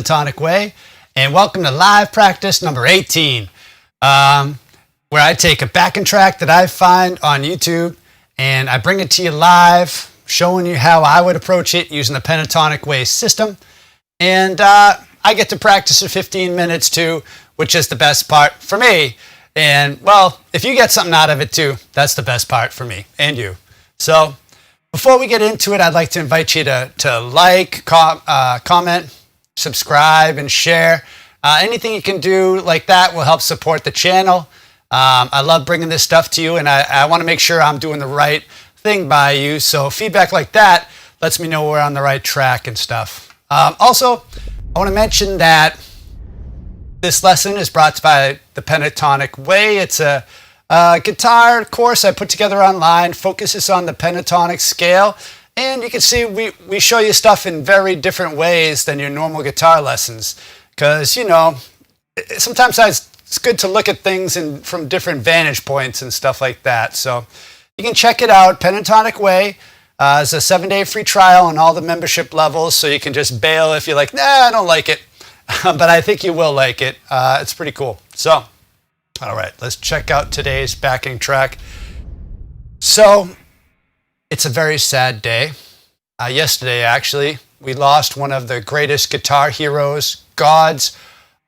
Pentatonic Way, and welcome to live practice number 18, where I take a backing track that I find on YouTube and I bring it to you live, showing you how I would approach it using the Pentatonic Way system. And I get to practice for 15 minutes too, which is the best part for me. And well, if you get something out of it too, that's the best part for me and you. So before we get into it, I'd like to invite you to like, comment, subscribe, and share. Anything you can do like that will help support the channel. I love bringing this stuff to you, and I want to make sure I'm doing the right thing by you. So feedback like that lets me know we're on the right track and stuff. Also, I want to mention that this lesson is brought to you by the Pentatonic Way. It's a guitar course I put together online, focuses on the pentatonic scale. And you can see we show you stuff in very different ways than your normal guitar lessons. Because, you know, sometimes it's good to look at things from different vantage points and stuff like that. So you can check it out. Pentatonic Way is a 7-day free trial on all the membership levels. So you can just bail if you're like, nah, I don't like it. But I think you will like it. It's pretty cool. So, all right, let's check out today's backing track. So, it's a very sad day. Yesterday, actually, we lost one of the greatest guitar heroes, gods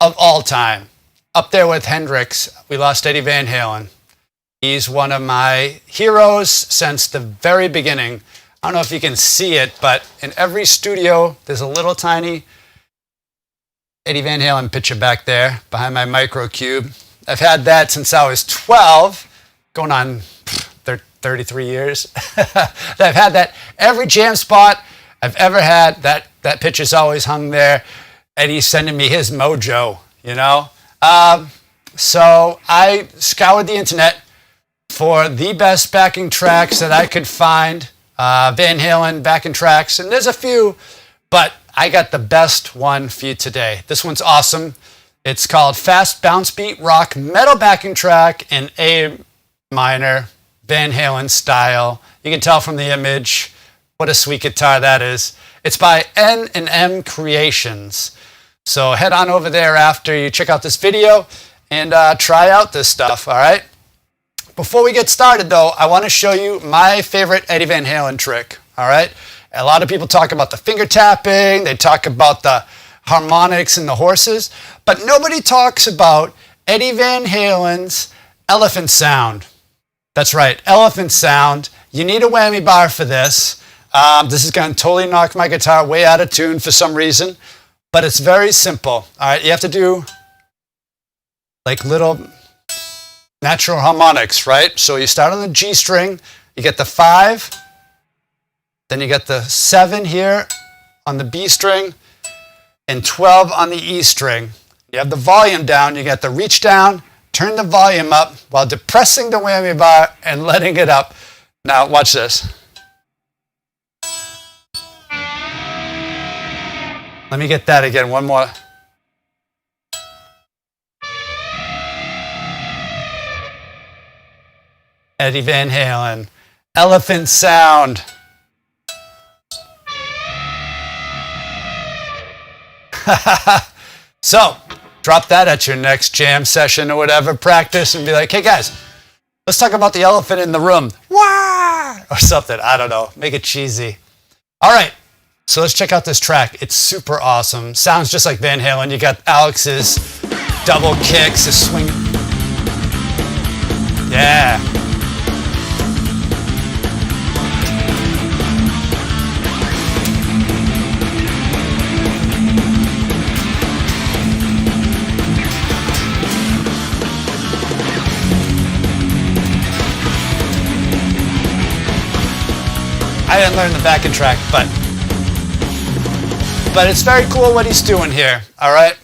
of all time. Up there with Hendrix, we lost Eddie Van Halen. He's one of my heroes since the very beginning. I don't know if you can see it, but in every studio, there's a little tiny Eddie Van Halen picture back there behind my microcube. I've had that since I was 12, going on 33 years. I've had that every jam spot I've ever had. That picture's always hung there. Eddie's sending me his mojo, you know. So I scoured the internet for the best backing tracks that I could find. Van Halen backing tracks, and there's a few, but I got the best one for you today. This one's awesome. It's called Fast Bounce Beat Rock Metal Backing Track in A minor, Van Halen style. You can tell from the image what a sweet guitar that is. It's by N&M Creations. So head on over there after you check out this video and try out this stuff, all right? Before we get started though, I want to show you my favorite Eddie Van Halen trick, all right? A lot of people talk about the finger tapping, they talk about the harmonics and the horses, but nobody talks about Eddie Van Halen's elephant sound. That's right, elephant sound. You need a whammy bar for this. This is going to totally knock my guitar way out of tune for some reason, but it's very simple. All right, you have to do like little natural harmonics, right? So you start on the G string, you get the 5, then you get the 7 here on the B string, and 12 on the E string. You have the volume down, you get the reach down, turn the volume up while depressing the whammy bar and letting it up. Now watch this. Let me get that again, one more. Eddie Van Halen, elephant sound. So, drop that at your next jam session or whatever, practice, and be like, hey guys, let's talk about the elephant in the room. Wah! Or something, I don't know, make it cheesy. All right, so let's check out this track. It's super awesome. Sounds just like Van Halen. You got Alex's double kicks, his swing. Yeah. I didn't learn the backing track, but it's very cool what he's doing here, all right?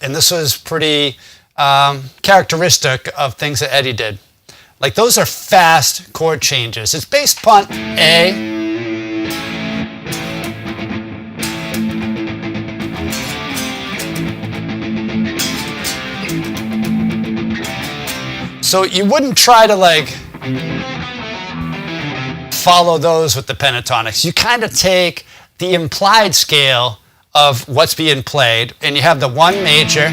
And this was pretty characteristic of things that Eddie did. Like those are fast chord changes. It's bass punt A. So you wouldn't try to like follow those with the pentatonics. You kind of take the implied scale of what's being played, and you have the 1 major,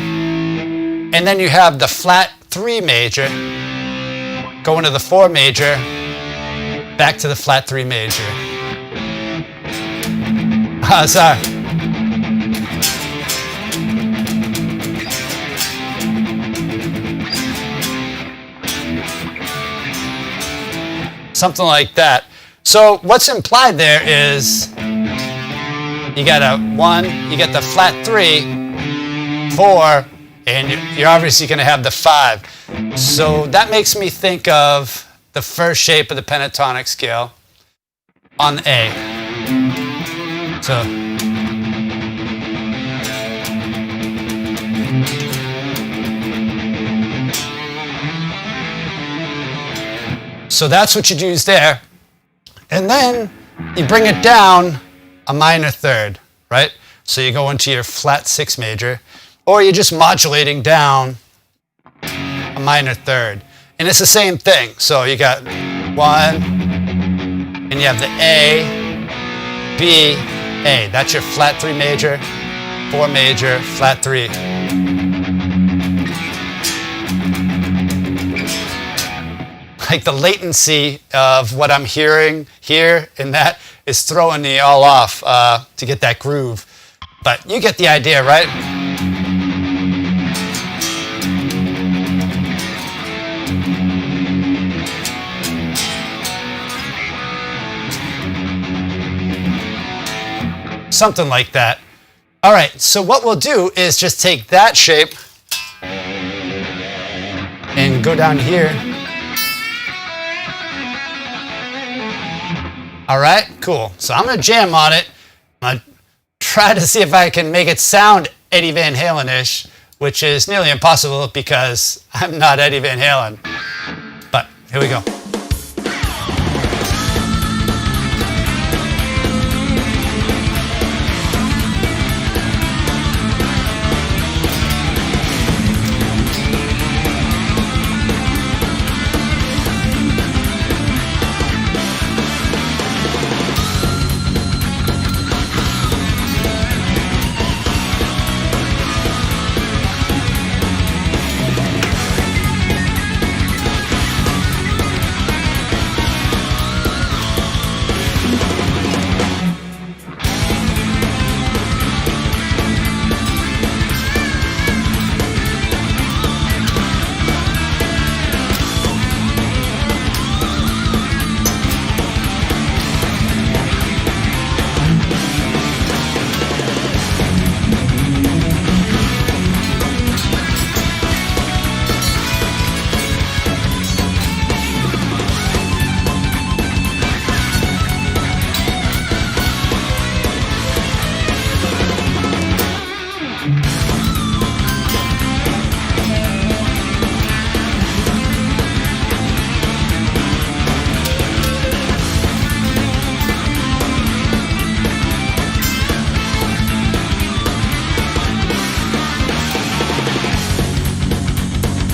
and then you have the flat 3 major, going to the 4 major, back to the flat 3 major. Sorry. Something like that. So what's implied there is you got a 1, you get the flat 3, 4, and you're obviously going to have the 5. So that makes me think of the first shape of the pentatonic scale on the A. So that's what you'd use there. And then you bring it down a minor third, right? So you go into your flat 6 major, or you're just modulating down a minor third. And it's the same thing. So you got 1, and you have the A, B, A. That's your flat 3 major, 4 major, flat 3. Like the latency of what I'm hearing here and that is throwing me all off to get that groove. But you get the idea, right? Something like that. All right, so what we'll do is just take that shape and go down here. All right, cool. So I'm going to jam on it. I'm going to try to see if I can make it sound Eddie Van Halen-ish, which is nearly impossible because I'm not Eddie Van Halen. But here we go.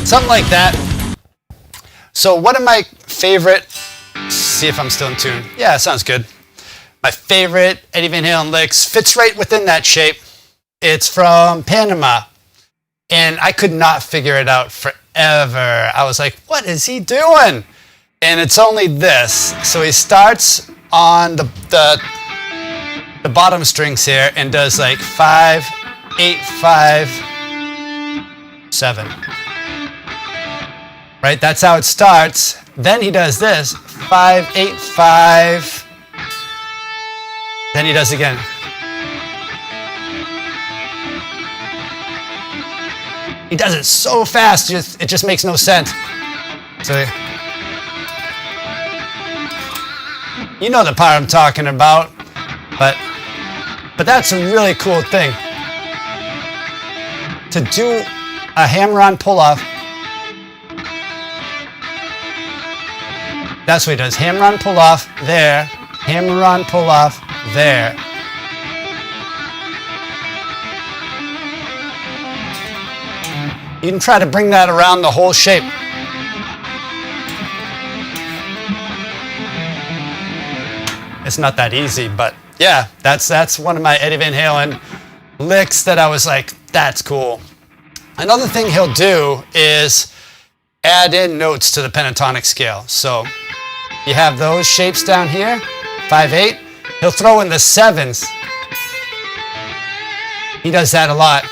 Something like that. So one of my favorite, see if I'm still in tune. Yeah, sounds good. My favorite Eddie Van Halen licks fits right within that shape. It's from Panama. And I could not figure it out forever. I was like, what is he doing? And it's only this. So he starts on the bottom strings here and does like 5, 8, 5, 7. Right, that's how it starts. Then he does this, 5, 8, 5. Then he does again. He does it so fast, it just makes no sense. So, you know the part I'm talking about, but that's a really cool thing. To do a hammer-on pull-off. That's what he does. Hammer-on pull-off there. Hammer-on pull-off there. You can try to bring that around the whole shape. It's not that easy, but yeah, that's one of my Eddie Van Halen licks that I was like, that's cool. Another thing he'll do is add in notes to the pentatonic scale. So you have those shapes down here, 5/8. He'll throw in the sevens. He does that a lot.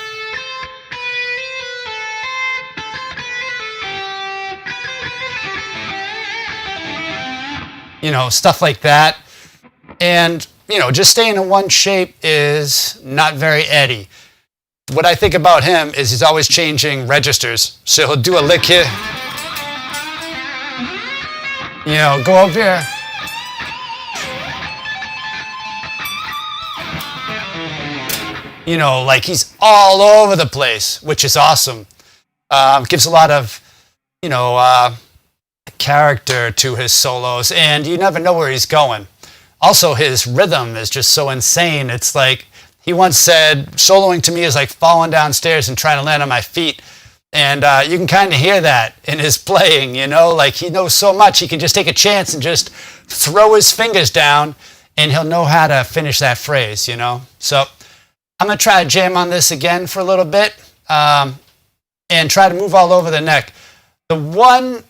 You know, stuff like that. And, you know, just staying in one shape is not very Eddie. What I think about him is he's always changing registers. So he'll do a lick here. You know, go up here. You know, like he's all over the place, which is awesome. Gives a lot of, you know, character to his solos, and you never know where he's going. Also, his rhythm is just so insane. It's like, he once said, soloing to me is like falling downstairs and trying to land on my feet. And you can kind of hear that in his playing, you know, like he knows so much, he can just take a chance and just throw his fingers down and he'll know how to finish that phrase, you know. So I'm going to try to jam on this again for a little bit and try to move all over the neck. The one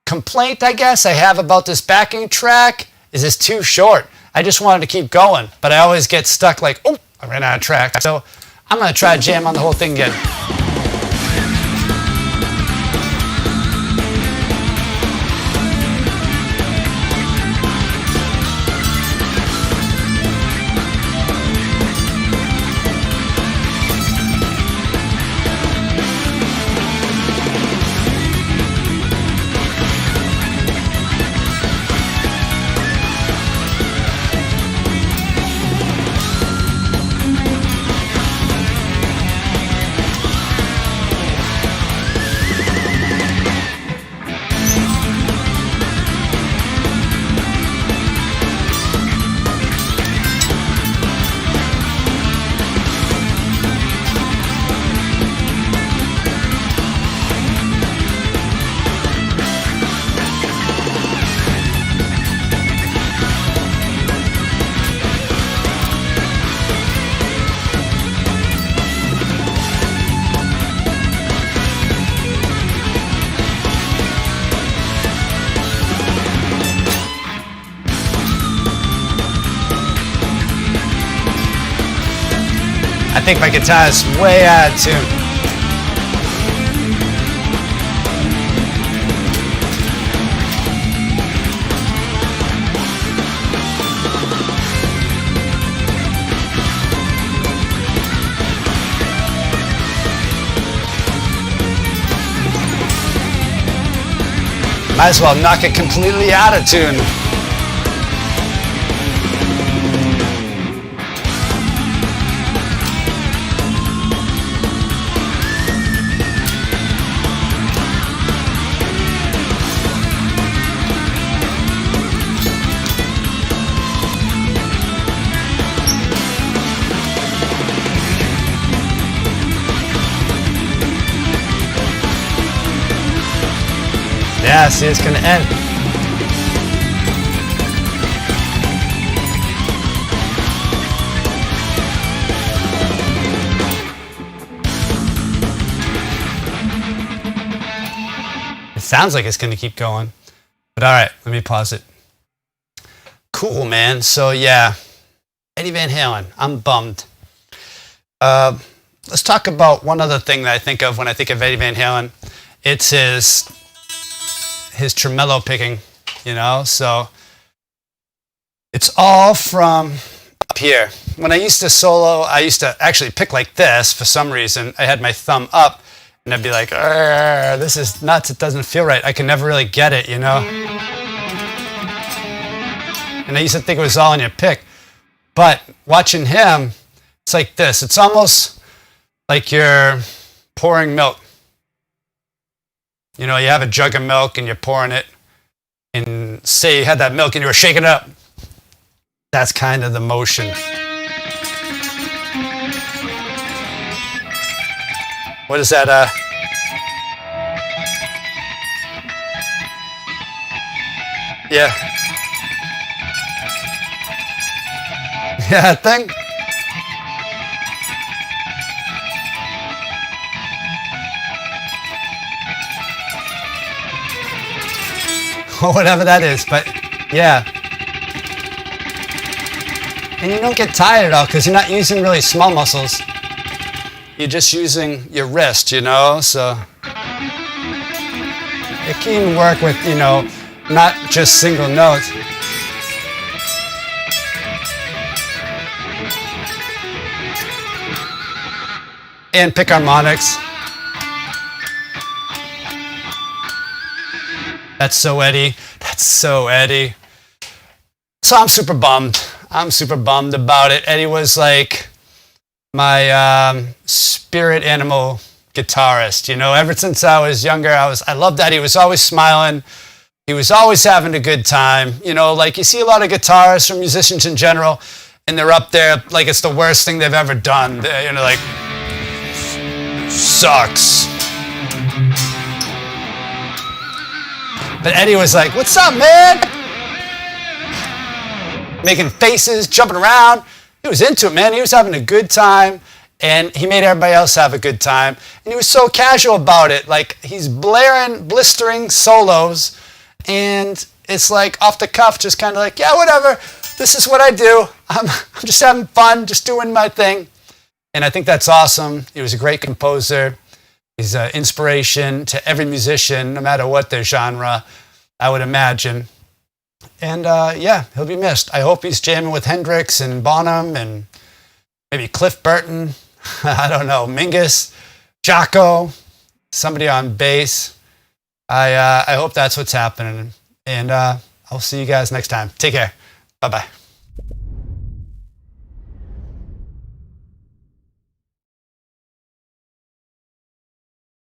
complaint, I guess, I have about this backing track is it's too short. I just wanted to keep going, but I always get stuck like, oh, I ran out of track. So I'm going to try to jam on the whole thing again. I think my guitar is way out of tune. Might as well knock it completely out of tune. Yeah, see, it's gonna end. It sounds like it's gonna keep going, but all right, let me pause it. Cool, man. So yeah, Eddie Van Halen, I'm bummed. Let's talk about one other thing that I think of when I think of Eddie Van Halen. It's his tremolo picking, you know, so it's all from up here. When I used to solo, I used to actually pick like this for some reason. I had my thumb up and I'd be like, this is nuts, it doesn't feel right. I can never really get it, you know. And I used to think it was all in your pick. But watching him, it's like this. It's almost like you're pouring milk. You know, you have a jug of milk and you're pouring it, and say you had that milk and you were shaking it up. That's kind of the motion. What is that? Yeah. Yeah, thing. or whatever that is. But yeah. And you don't get tired at all because you're not using really small muscles. You're just using your wrist, you know? So it can even work with, you know, not just single notes. And pick harmonics. That's so Eddie. That's so Eddie. So I'm super bummed. I'm super bummed about it. Eddie was like my spirit animal guitarist. You know, ever since I was younger, I loved that. He was always smiling. He was always having a good time. You know, like you see a lot of guitarists or musicians in general, and they're up there like it's the worst thing they've ever done. You know, like, sucks. But Eddie was like, what's up, man? Making faces, jumping around. He was into it, man. He was having a good time, and he made everybody else have a good time. And he was so casual about it. Like, he's blaring, blistering solos, and it's like off the cuff, just kind of like, yeah, whatever. This is what I do. I'm just having fun, just doing my thing. And I think that's awesome. He was a great composer. He's an inspiration to every musician, no matter what their genre, I would imagine. And yeah, he'll be missed. I hope he's jamming with Hendrix and Bonham and maybe Cliff Burton. I don't know, Mingus, Jocko, somebody on bass. I hope that's what's happening. And I'll see you guys next time. Take care. Bye-bye.